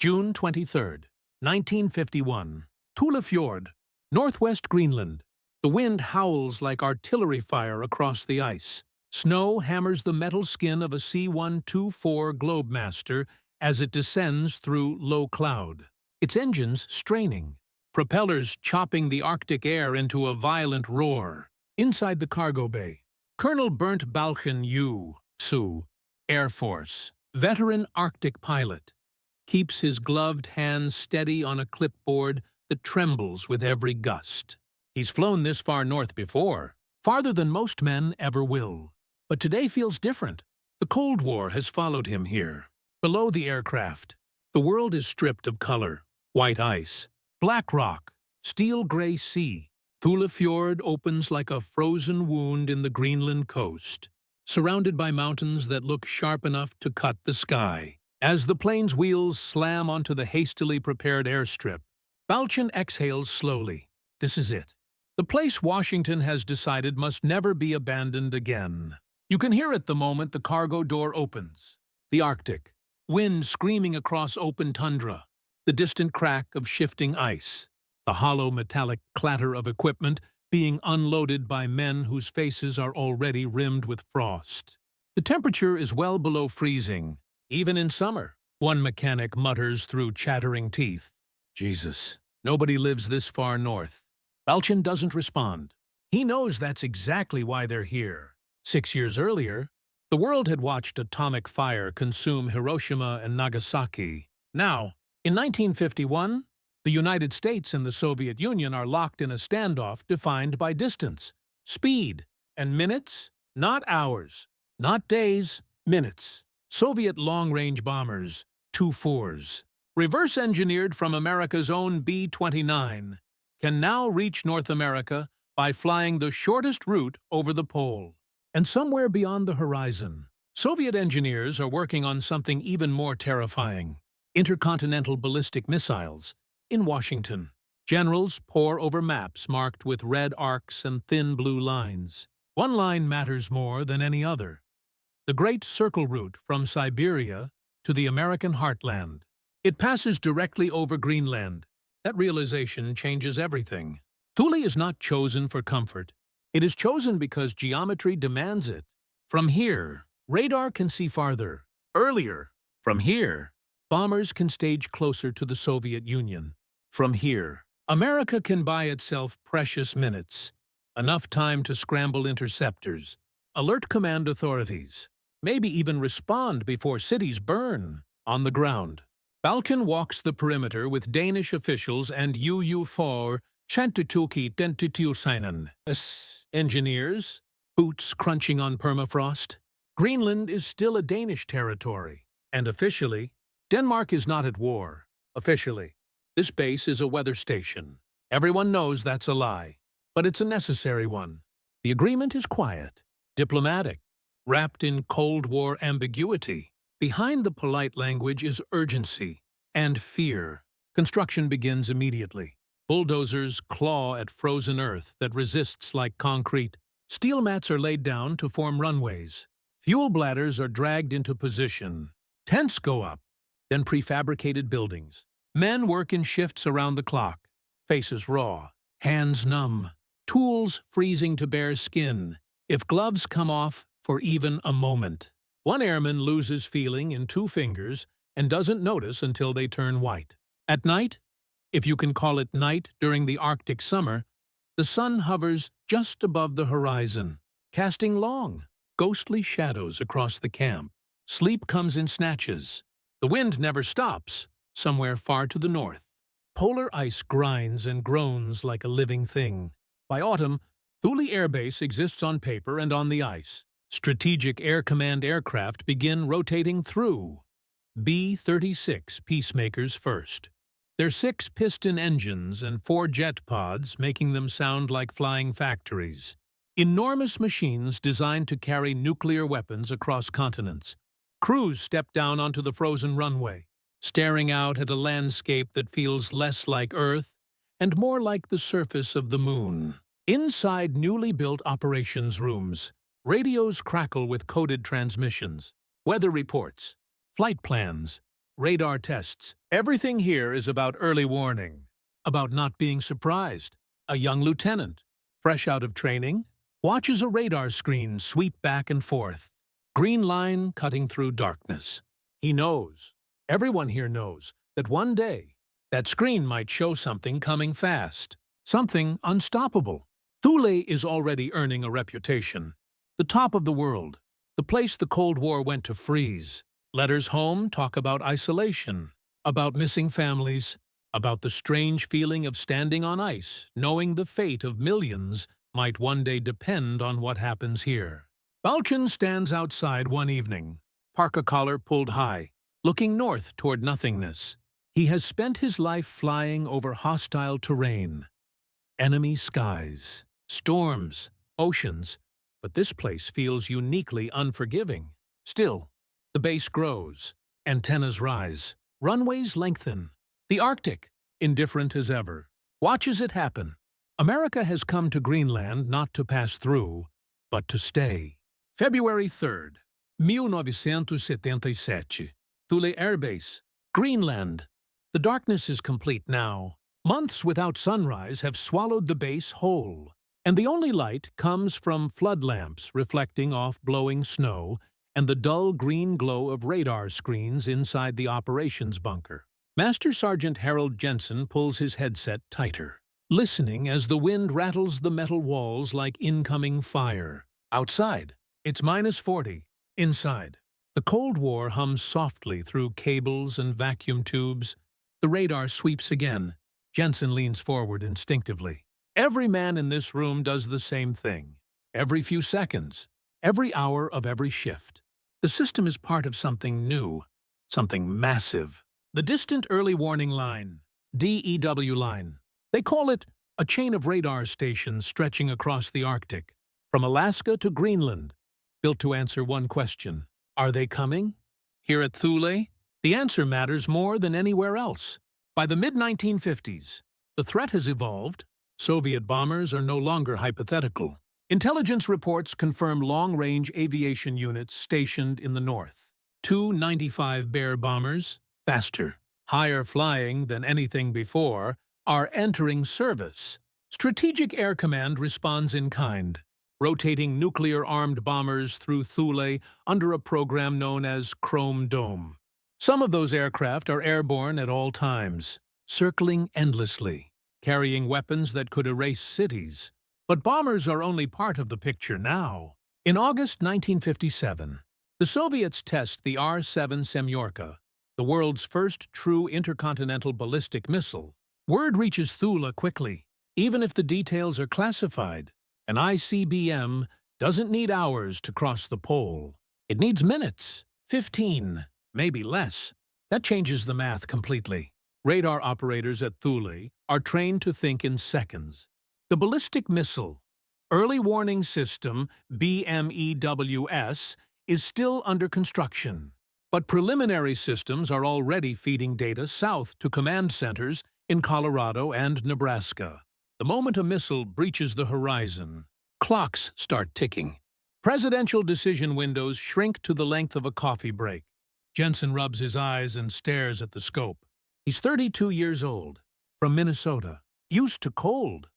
June 23, 1951. Thule Fjord, northwest Greenland. The wind howls like artillery fire across the ice. Snow hammers the metal skin of a C-124 Globemaster as it descends through low cloud, its engines straining, propellers chopping the Arctic air into a violent roar. Inside the cargo bay, Colonel Bernd Balchen U. Su, Air Force, veteran Arctic pilot, keeps his gloved hands steady on a clipboard that trembles with every gust. He's flown this far north before, farther than most men ever will. But today feels different. The Cold War has followed him here. Below the aircraft, the world is stripped of color. White ice, black rock, steel-gray sea. Thule Fjord opens like a frozen wound in the Greenland coast, surrounded by mountains that look sharp enough to cut the sky. As the plane's wheels slam onto the hastily prepared airstrip, Balchen exhales slowly. This is it. The place Washington has decided must never be abandoned again. You can hear it the moment the cargo door opens. The Arctic, wind screaming across open tundra, the distant crack of shifting ice, the hollow metallic clatter of equipment being unloaded by men whose faces are already rimmed with frost. The temperature is well below freezing, even in summer. One mechanic mutters through chattering teeth, "Jesus, nobody lives this far north." Balchen doesn't respond. He knows that's exactly why they're here. 6 years earlier, the world had watched atomic fire consume Hiroshima and Nagasaki. Now, in 1951, the United States and the Soviet Union are locked in a standoff defined by distance, speed, and minutes, not hours, not days, minutes. Soviet long-range bombers, Tu-4s, reverse-engineered from America's own B-29, can now reach North America by flying the shortest route over the pole. And somewhere beyond the horizon, Soviet engineers are working on something even more terrifying: intercontinental ballistic missiles. In Washington, generals pore over maps marked with red arcs and thin blue lines. One line matters more than any other: the Great Circle Route from Siberia to the American heartland. It passes directly over Greenland. That realization changes everything. Thule is not chosen for comfort. It is chosen because geometry demands it. From here, radar can see farther, earlier. From here, bombers can stage closer to the Soviet Union. From here, America can buy itself precious minutes, enough time to scramble interceptors, alert command authorities, maybe even respond before cities burn. On the ground, Balchen walks the perimeter with Danish officials and UU-4 Chantutuki-Dentitusainen engineers, boots crunching on permafrost. Greenland is still a Danish territory, and officially, Denmark is not at war. Officially, this base is a weather station. Everyone knows that's a lie, but it's a necessary one. The agreement is quiet, diplomatic, wrapped in Cold War ambiguity. Behind the polite language is urgency and fear. Construction begins immediately. Bulldozers claw at frozen earth that resists like concrete. Steel mats are laid down to form runways. Fuel bladders are dragged into position. Tents go up, then prefabricated buildings. Men work in shifts around the clock, faces raw, hands numb, tools freezing to bare skin, if gloves come off for even a moment. One airman loses feeling in 2 fingers and doesn't notice until they turn white. At night, if you can call it night during the Arctic summer, the sun hovers just above the horizon, casting long, ghostly shadows across the camp. Sleep comes in snatches. The wind never stops, somewhere far to the north. Polar ice grinds and groans like a living thing. By autumn, Thule Air Base exists on paper and on the ice. Strategic Air Command aircraft begin rotating through. B-36 Peacemakers first. Their 6 piston engines and 4 jet pods making them sound like flying factories. Enormous machines designed to carry nuclear weapons across continents. Crews step down onto the frozen runway, staring out at a landscape that feels less like Earth and more like the surface of the moon. Inside newly built operations rooms, radios crackle with coded transmissions, weather reports, flight plans, radar tests. Everything here is about early warning, about not being surprised. A young lieutenant, fresh out of training, watches a radar screen sweep back and forth. Green line cutting through darkness. He knows, everyone here knows, that one day, that screen might show something coming fast, something unstoppable. Thule is already earning a reputation. The top of the world, the place the Cold War went to freeze. Letters home talk about isolation, about missing families, about the strange feeling of standing on ice, knowing the fate of millions might one day depend on what happens here. Balchin stands outside one evening, parka collar pulled high, looking north toward nothingness. He has spent his life flying over hostile terrain, enemy skies, storms, oceans, but this place feels uniquely unforgiving. Still, the base grows, antennas rise, runways lengthen. The Arctic, indifferent as ever, watches it happen. America has come to Greenland not to pass through, but to stay. February 3rd, 1977. Thule Air Base, Greenland. The darkness is complete now. Months without sunrise have swallowed the base whole, and the only light comes from flood lamps reflecting off blowing snow and the dull green glow of radar screens inside the operations bunker. Master Sergeant Harold Jensen pulls his headset tighter, listening as the wind rattles the metal walls like incoming fire. Outside, it's -40. Inside, the Cold War hums softly through cables and vacuum tubes. The radar sweeps again. Jensen leans forward instinctively. Every man in this room does the same thing. Every few seconds, every hour of every shift. The system is part of something new, something massive. The distant early warning line, DEW line. They call it a chain of radar stations stretching across the Arctic, from Alaska to Greenland, built to answer one question. Are they coming? Here at Thule, the answer matters more than anywhere else. By the mid-1950s, the threat has evolved. Soviet bombers are no longer hypothetical. Intelligence reports confirm long-range aviation units stationed in the north. 295 Bear bombers, faster, higher flying than anything before, are entering service. Strategic Air Command responds in kind, rotating nuclear-armed bombers through Thule under a program known as Chrome Dome. Some of those aircraft are airborne at all times, circling endlessly, carrying weapons that could erase cities. But bombers are only part of the picture now. In August 1957, the Soviets test the R-7 Semyorka, the world's first true intercontinental ballistic missile. Word reaches Thule quickly, even if the details are classified. An ICBM doesn't need hours to cross the pole. It needs minutes, 15, maybe less. That changes the math completely. Radar operators at Thule are trained to think in seconds. The ballistic missile, early warning system BMEWS, is still under construction. But preliminary systems are already feeding data south to command centers in Colorado and Nebraska. The moment a missile breaches the horizon, clocks start ticking. Presidential decision windows shrink to the length of a coffee break. Jensen rubs his eyes and stares at the scope. He's 32 years old, from Minnesota, used to cold.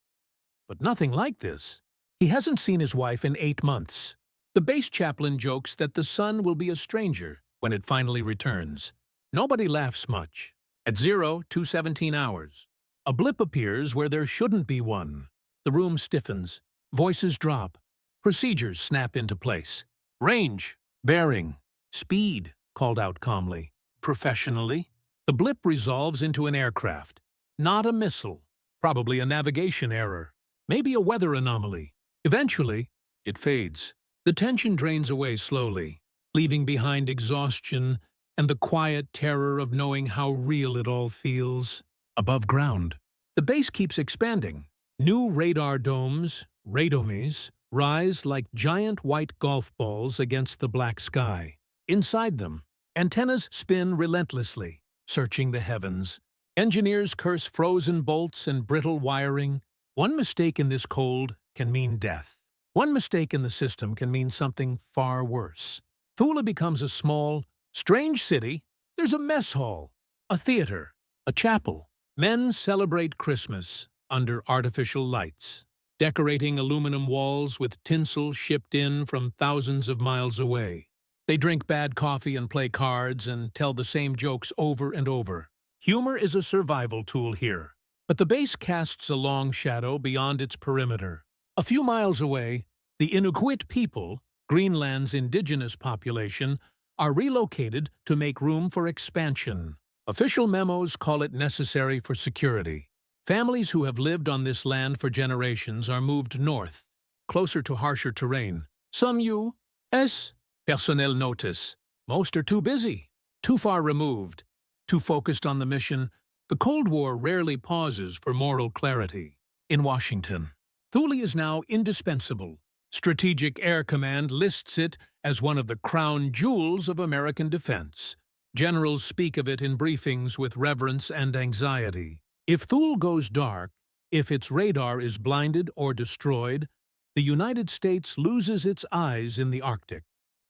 But nothing like this. He hasn't seen his wife in 8 months. The base chaplain jokes that the sun will be a stranger when it finally returns. Nobody laughs much. At 02:17 hours, a blip appears where there shouldn't be one. The room stiffens. Voices drop. Procedures snap into place. Range, bearing, speed, called out calmly. Professionally, the blip resolves into an aircraft. Not a missile. Probably a navigation error. Maybe a weather anomaly. Eventually, it fades. The tension drains away slowly, leaving behind exhaustion and the quiet terror of knowing how real it all feels. Above ground, the base keeps expanding. New radar domes, radomes, rise like giant white golf balls against the black sky. Inside them, antennas spin relentlessly, searching the heavens. Engineers curse frozen bolts and brittle wiring. One mistake in this cold can mean death. One mistake in the system can mean something far worse. Thule becomes a small, strange city There's a mess hall, a theater, a chapel. Men celebrate Christmas under artificial lights, decorating aluminum walls with tinsel shipped in from thousands of miles away. They drink bad coffee and play cards and tell the same jokes over and over. Humor is a survival tool here, but the base casts a long shadow beyond its perimeter. A few miles away, the Inuit people, Greenland's indigenous population, are relocated to make room for expansion. Official memos call it necessary for security. Families who have lived on this land for generations are moved north, closer to harsher terrain. Some U.S. personnel notice. Most are too busy, too far removed, too focused on the mission. The Cold War rarely pauses for moral clarity. In Washington, Thule is now indispensable. Strategic Air Command lists it as one of the crown jewels of American defense. Generals speak of it in briefings with reverence and anxiety. If Thule goes dark, if its radar is blinded or destroyed, the United States loses its eyes in the Arctic.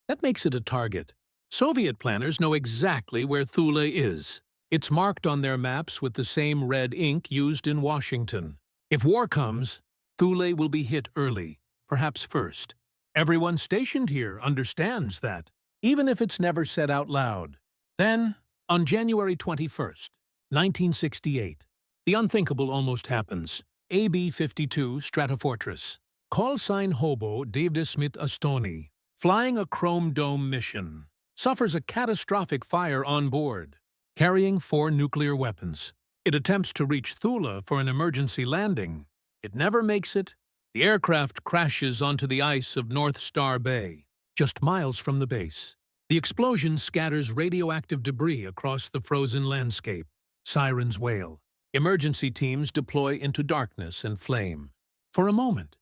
That makes it a target. Soviet planners know exactly where Thule is. It's marked on their maps with the same red ink used in Washington. If war comes, Thule will be hit early, perhaps first. Everyone stationed here understands that, even if it's never said out loud. Then, on January 21st, 1968, the unthinkable almost happens. AB-52 Stratofortress, call sign Hobo David Smith Astoni, flying a Chrome Dome mission, suffers a catastrophic fire on board, carrying 4 nuclear weapons. It attempts to reach Thule for an emergency landing. It never makes it. The aircraft crashes onto the ice of North Star Bay, just miles from the base. The explosion scatters radioactive debris across the frozen landscape. Sirens wail. Emergency teams deploy into darkness and flame. For a moment,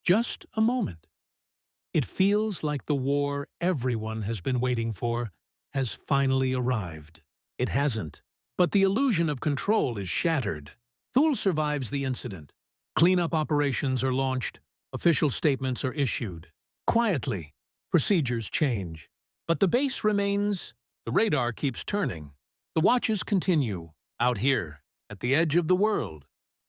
just a moment, it feels like the war everyone has been waiting for has finally arrived. It hasn't, but the illusion of control is shattered. Thule survives the incident. Cleanup operations are launched. Official statements are issued. Quietly, procedures change. But the base remains. The radar keeps turning. The watches continue. Out here, at the edge of the world.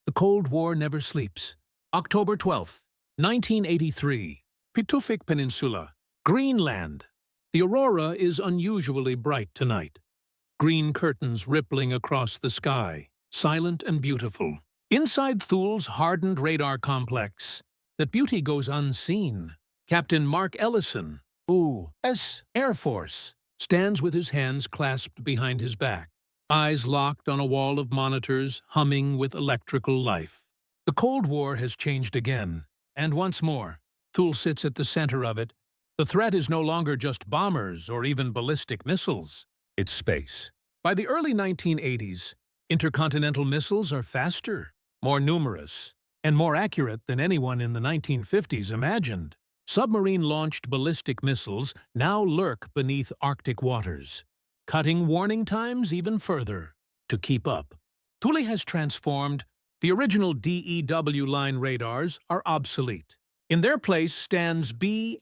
The Cold War never sleeps. October 12th, 1983. Pituffik Peninsula, Greenland. The aurora is unusually bright tonight. Green curtains rippling across the sky, silent and beautiful. Inside Thule's hardened radar complex, that beauty goes unseen. Captain Mark Ellison, U.S. Air Force, stands with his hands clasped behind his back, eyes locked on a wall of monitors humming with electrical life. The Cold War has changed again, and once more, Thule sits at the center of it. The threat is no longer just bombers or even ballistic missiles. It's space. By the early 1980s, intercontinental missiles are faster, more numerous, and more accurate than anyone in the 1950s imagined. Submarine-launched ballistic missiles now lurk beneath Arctic waters, cutting warning times even further. To keep up, Thule has transformed. The original DEW line radars are obsolete. In their place stands BMEWS,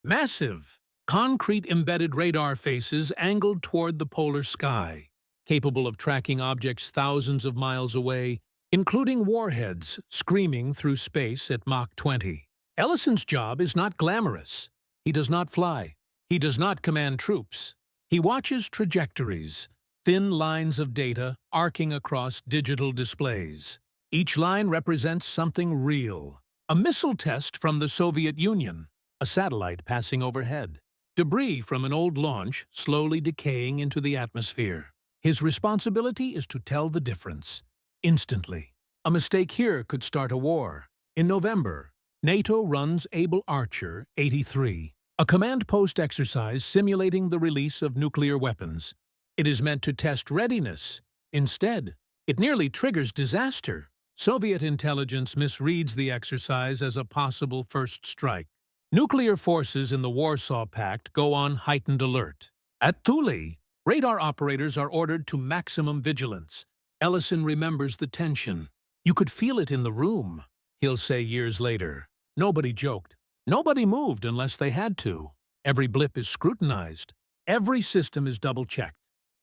massive, concrete-embedded radar faces angled toward the polar sky, capable of tracking objects thousands of miles away, including warheads screaming through space at Mach 20. Ellison's job is not glamorous. He does not fly. He does not command troops. He watches trajectories, thin lines of data arcing across digital displays. Each line represents something real. A missile test from the Soviet Union, a satellite passing overhead, debris from an old launch slowly decaying into the atmosphere. His responsibility is to tell the difference, instantly. A mistake here could start a war. In November, NATO runs Able Archer 83, a command post exercise simulating the release of nuclear weapons. It is meant to test readiness. Instead, it nearly triggers disaster. Soviet intelligence misreads the exercise as a possible first strike. Nuclear forces in the Warsaw Pact go on heightened alert. At Thule, radar operators are ordered to maximum vigilance. Ellison remembers the tension. You could feel it in the room, he'll say years later. Nobody joked. Nobody moved unless they had to. Every blip is scrutinized. Every system is double-checked.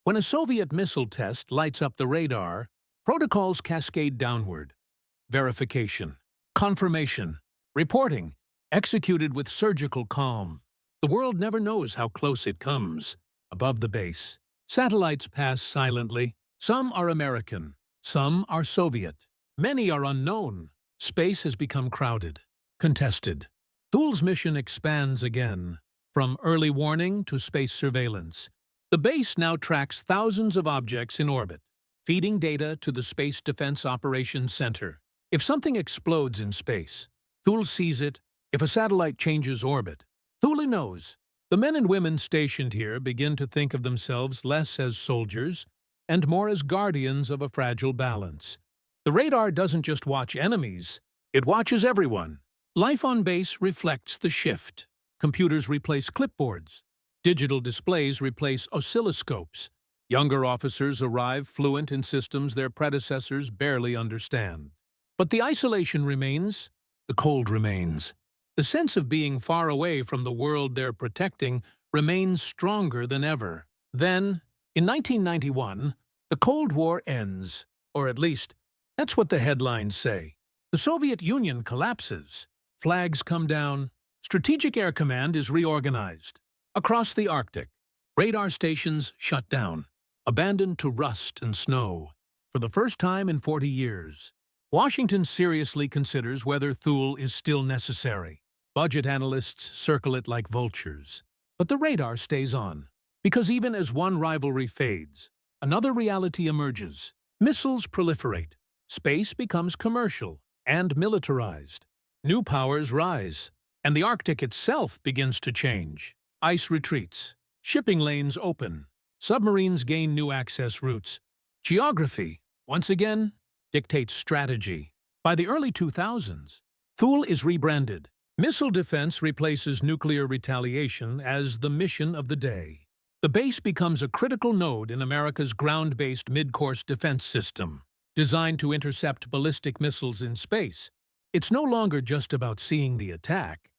When a Soviet missile test lights up the radar, protocols cascade downward. Verification, confirmation, reporting, executed with surgical calm. The world never knows how close it comes. Above the base, satellites pass silently. Some are American, some are Soviet. Many are unknown. Space has become crowded, contested. Thule's mission expands again. From early warning to space surveillance, the base now tracks thousands of objects in orbit, feeding data to the Space Defense Operations Center. If something explodes in space, Thule sees it. If a satellite changes orbit, Thule knows. The men and women stationed here begin to think of themselves less as soldiers and more as guardians of a fragile balance. The radar doesn't just watch enemies, it watches everyone. Life on base reflects the shift. Computers replace clipboards. Digital displays replace oscilloscopes. Younger officers arrive fluent in systems their predecessors barely understand. But the isolation remains, the cold remains. The sense of being far away from the world they're protecting remains stronger than ever. Then, in 1991, the Cold War ends, or at least, that's what the headlines say. The Soviet Union collapses. Flags come down. Strategic Air Command is reorganized. Across the Arctic, radar stations shut down, abandoned to rust and snow. For the first time in 40 years, Washington seriously considers whether Thule is still necessary. Budget analysts circle it like vultures. But the radar stays on, because even as one rivalry fades, another reality emerges. Missiles proliferate. Space becomes commercial and militarized. New powers rise, and the Arctic itself begins to change. Ice retreats, shipping lanes open, submarines gain new access routes. Geography, once again, dictates strategy. By the early 2000s, Thule is rebranded. Missile defense replaces nuclear retaliation as the mission of the day. The base becomes a critical node in America's ground-based mid-course defense system. Designed to intercept ballistic missiles in space, it's no longer just about seeing the attack.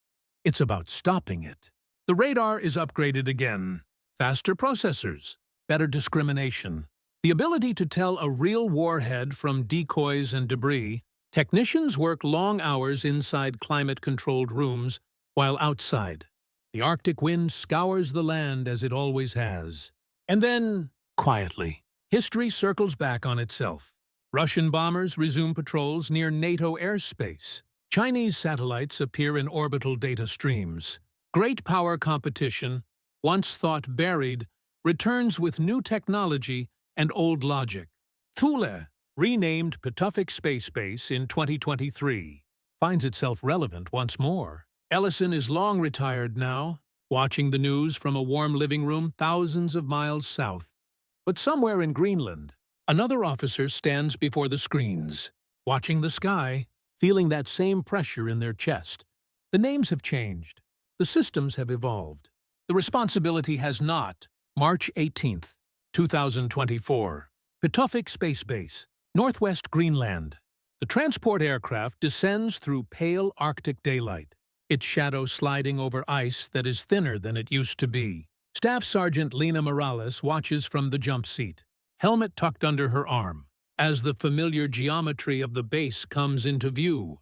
It's about stopping it. The radar is upgraded again. Faster processors, better discrimination, the ability to tell a real warhead from decoys and debris. Technicians work long hours inside climate-controlled rooms, while outside, the Arctic wind scours the land as it always has. And then, quietly, history circles back on itself. Russian bombers resume patrols near NATO airspace. Chinese satellites appear in orbital data streams. Great power competition, once thought buried, returns with new technology and old logic. Thule, renamed Pituffik Space Base in 2023, finds itself relevant once more. Ellison is long retired now, watching the news from a warm living room thousands of miles south. But somewhere in Greenland, another officer stands before the screens, watching the sky, feeling that same pressure in their chest. The names have changed. The systems have evolved. The responsibility has not. March 18th, 2024. Pituffik Space Base, Northwest Greenland. The transport aircraft descends through pale Arctic daylight, its shadow sliding over ice that is thinner than it used to be. Staff Sergeant Lena Morales watches from the jump seat, helmet tucked under her arm, as the familiar geometry of the base comes into view.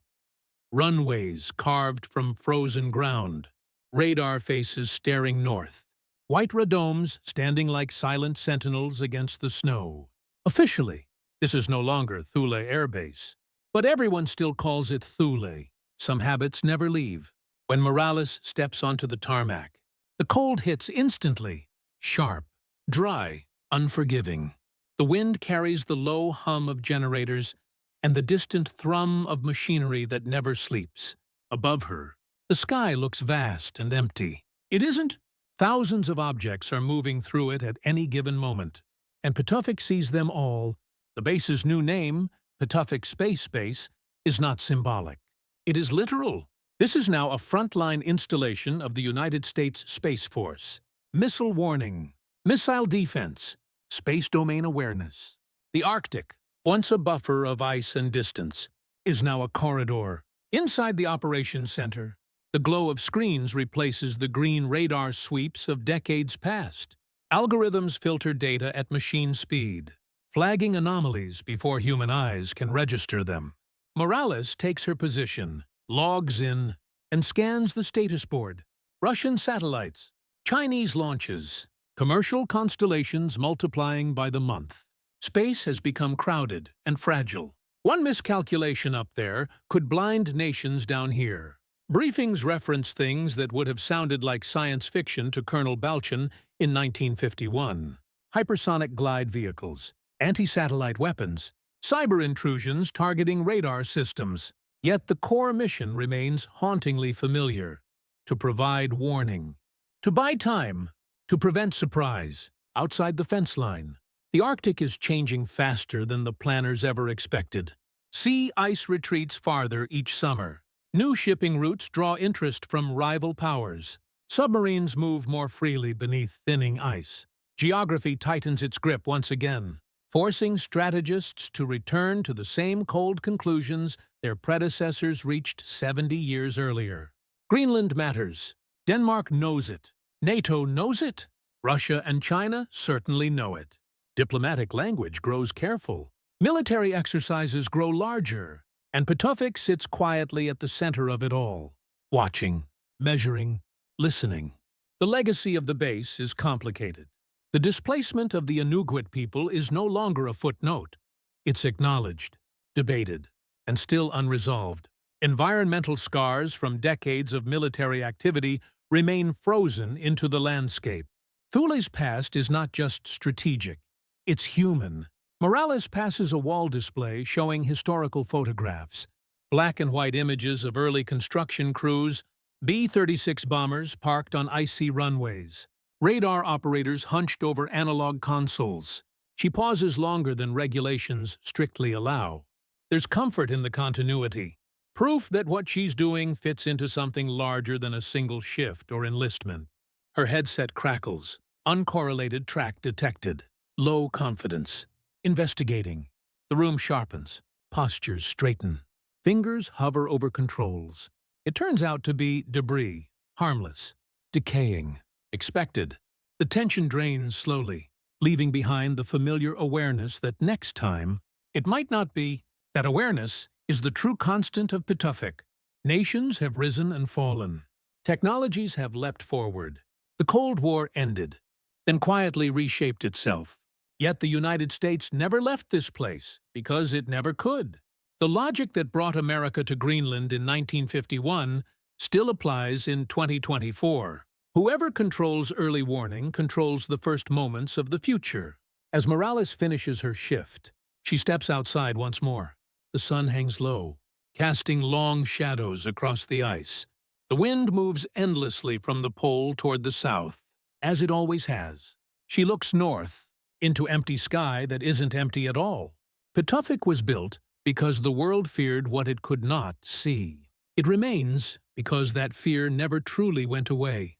Runways carved from frozen ground, radar faces staring north, white radomes standing like silent sentinels against the snow. Officially, this is no longer Thule Air Base, but everyone still calls it Thule. Some habits never leave. When Morales steps onto the tarmac, the cold hits instantly, sharp, dry, unforgiving. The wind carries the low hum of generators and the distant thrum of machinery that never sleeps. Above her, the sky looks vast and empty. It isn't. Thousands of objects are moving through it at any given moment, and Pituffik sees them all. The base's new name, Pituffik Space Base, is not symbolic. It is literal. This is now a frontline installation of the United States Space Force. Missile warning, missile defense, space domain awareness. The Arctic, once a buffer of ice and distance, is now a corridor. Inside the operations center, The glow of screens replaces the green radar sweeps of decades past. Algorithms filter data at machine speed, flagging anomalies before human eyes can register them. Morales takes her position, logs in, and scans the status board. Russian satellites, Chinese launches, commercial constellations multiplying by the month. Space has become crowded and fragile. One miscalculation up there could blind nations down here. Briefings reference things that would have sounded like science fiction to Colonel Balchin in 1951. Hypersonic glide vehicles, anti-satellite weapons, cyber intrusions targeting radar systems. Yet the core mission remains hauntingly familiar: to provide warning, to buy time, to prevent surprise. Outside the fence line, the Arctic is changing faster than the planners ever expected. Sea ice retreats farther each summer. New shipping routes draw interest from rival powers. Submarines move more freely beneath thinning ice. Geography tightens its grip once again, forcing strategists to return to the same cold conclusions their predecessors reached 70 years earlier. Greenland matters. Denmark knows it. NATO knows it. Russia and China certainly know it. Diplomatic language grows careful. Military exercises grow larger, and Pituffik sits quietly at the center of it all, watching, measuring, listening. The legacy of the base is complicated. The displacement of the Inuit people is no longer a footnote. It's acknowledged, debated, and still unresolved. Environmental scars from decades of military activity remain frozen into the landscape. Thule's past is not just strategic, it's human. Morales passes a wall display showing historical photographs, black and white images of early construction crews, B-36 bombers parked on icy runways, radar operators hunched over analog consoles. She pauses longer than regulations strictly allow. There's comfort in the continuity, proof that what she's doing fits into something larger than a single shift or enlistment. Her headset crackles, uncorrelated track detected, low confidence. Investigating. The room sharpens, postures straighten, fingers hover over controls. It turns out to be debris, harmless, decaying, expected. The tension drains slowly, leaving behind the familiar awareness that next time, it might not be. That awareness is the true constant of Pituffik. Nations have risen and fallen. Technologies have leapt forward. The Cold War ended, then quietly reshaped itself. Yet the United States never left this place, because it never could. The logic that brought America to Greenland in 1951 still applies in 2024. Whoever controls early warning controls the first moments of the future. As Morales finishes her shift, she steps outside once more. The sun hangs low, casting long shadows across the ice. The wind moves endlessly from the pole toward the south, as it always has. She looks north, into empty sky that isn't empty at all. Pituffik was built because the world feared what it could not see. It remains because that fear never truly went away.